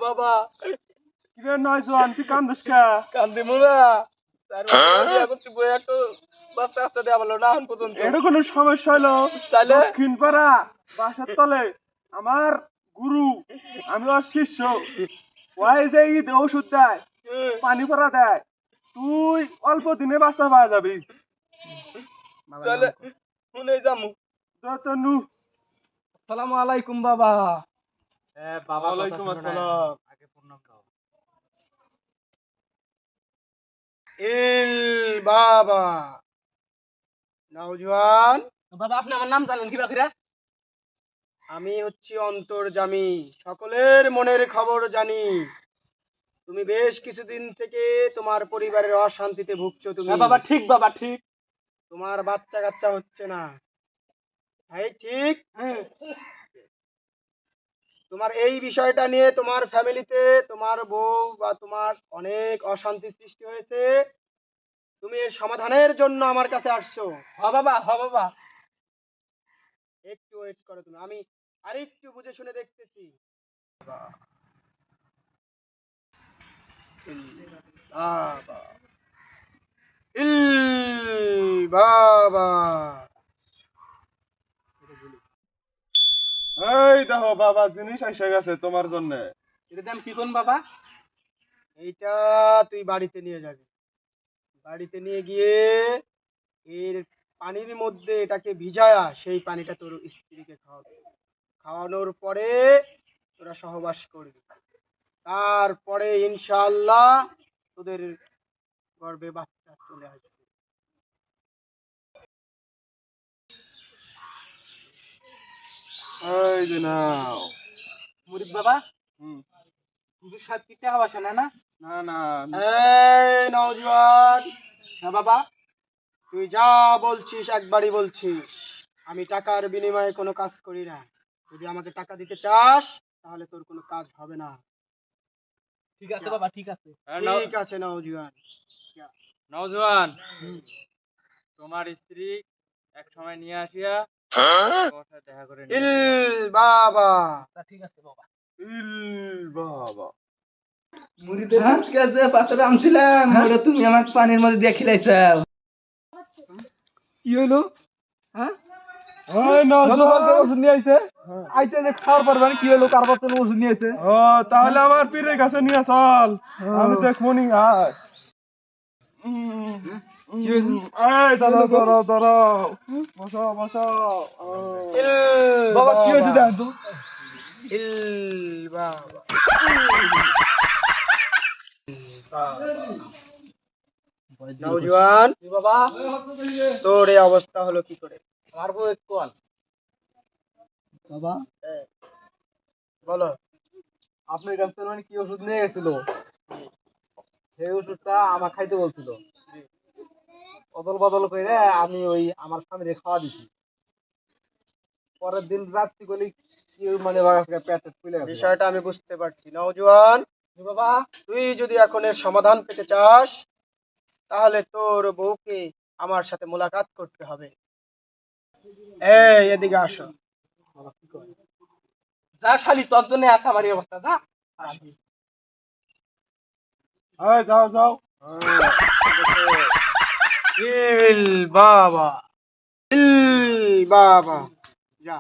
বাবা কিরে নয় জোয়ান তুই কান্দিস কে? কান্দি মুরা তার মানে এখন চুপ হয়ে একটু বাচ্চা আছে দেয়া বলো না এখন পর্যন্ত এটা কোনো সমস্যা হলো? তাহলে দক্ষিণ পাড়া বাসার তলে আমার গুরু, আমি ওর শিষ্য। ওই যে ঈদ ওষুধ দেয়, পানি পড়া দেয়, তুই অল্প দিনে বাচ্চা পাওয়া যাবি। তাহলে শুনে যামু। তনু আসসালামু আলাইকুম বাবা। বাবা ওয়ালাইকুম আসসালাম। আগে প্রণাম দাও। বাবা নওজোয়ান, বাবা আপনি আমার নাম জানেন কি বাকিরা? আমি হচ্ছি অন্তর্যামী, সকলের মনের খবর জানি। তুমি বেশ কিছুদিন থেকে তোমার পরিবারের অশান্তিতে ভুগছো। তুমি হ্যাঁ বাবা ঠিক, বাবা ঠিক। তোমার বাচ্চা কাচ্চা হচ্ছে না, হ্যাঁ ঠিক। তোমার এই বিষয়টা নিয়ে তোমার ফ্যামিলিতে তোমার বউ বা তোমার অনেক অশান্তি সৃষ্টি হয়েছে। তুমি এর সমাধানের জন্য আমার কাছে আসছো। হ বাবা, হ বাবা। একটু ওয়েট করো, তুমি আমি আরেকটু বুঝে শুনে দেখতেছি। বাবা বাবা এই দেখো বাবা, জিনিস এসে গেছে তোমার জন্য। এটা দাম কি কোন বাবা? এইটা তুই বাড়িতে নিয়ে যাবি। বাড়িতে নিয়ে গিয়ে এর পানির মধ্যে এটাকে ভিজায়া সেই পানিটা তোর স্ত্রীকে খাওয়াবি। খাওয়ানোর পরে তোরা সহবাস করবি। তারপরে ইনশাআল্লাহ তোদের গর্ভে বাচ্চা চলে আসবে। এই যে নাও। মুরিদ বাবা হুম। হুজুর সাহেব কি টাকা পয়সা নেয় না? না না, এই নওজোয়ান, হ্যাঁ বাবা। তুই যা বলছিস একবারই বলছিস। আমি টাকার বিনিময়ে কোনো কাজ করি না। যদি আমাকে টাকা দিতে চাস তাহলে তোর কোনো কাজ হবে না। ঠিক আছে বাবা, ঠিক আছে। ঠিক আছে নওজোয়ান। নওজোয়ান, তোমার স্ত্রী এক সময় নিয়ে আসিয়া তোমার সাথে দেখা করে নিয়ে ইল যাবে। বাবা তা ঠিক আছে বাবা। ইল বাবা। মুরিদের আজকে যে পাত্রটা আনছিলাম ওটা তুমি আমার পানির মধ্যে দিয়ে খিলাইছাও। কি হলো? হ্যাঁ ওই নওজোয়ান ওষুধ নিয়ে আইছে। আইতে যে খাওয়ার পর মানে কি হলো, কার পাত্র ওষুধ নিয়ে আইছে? ও তাহলে আমার পীরের কাছে নিয়ে চল, আমি দেখমনি। আয় এই দাঁড়াও দাঁড়াও দাঁড়াও, বসো বসো। ইল বাবা কি হয়েছে দেখেন তো? ইল বাবা নওজোয়ান, কি বাবা? তোর এই অবস্থা হলো কি করে? আমার বউ একটু আন। বাবা বলো। আপনার কাছ থেকে মানে কি ওষুধ নিয়ে গেছিল, সেই ওষুধটা আমার খাইতে বলছিল। অদল বদল করে আমি ওই আমার স্বামীরে খাওয়া দিছি। পরের দিন রাত্রি গলি কি মানে পেট ফুলে গেছে। বিষয়টা আমি বুঝতে পারছি নওজোয়ান। কি বাবা? তুই যদি এখন এর সমাধান পেতে চাস তাহলে তোর বউকে আমার সাথে মোলাকাত করতে হবে। এই এদিকে আসো। যা শালি, তোর জন্য আছে আমার এই অবস্থা। যা এই যাও যাও। ইল বাবা ইল বাবা যা।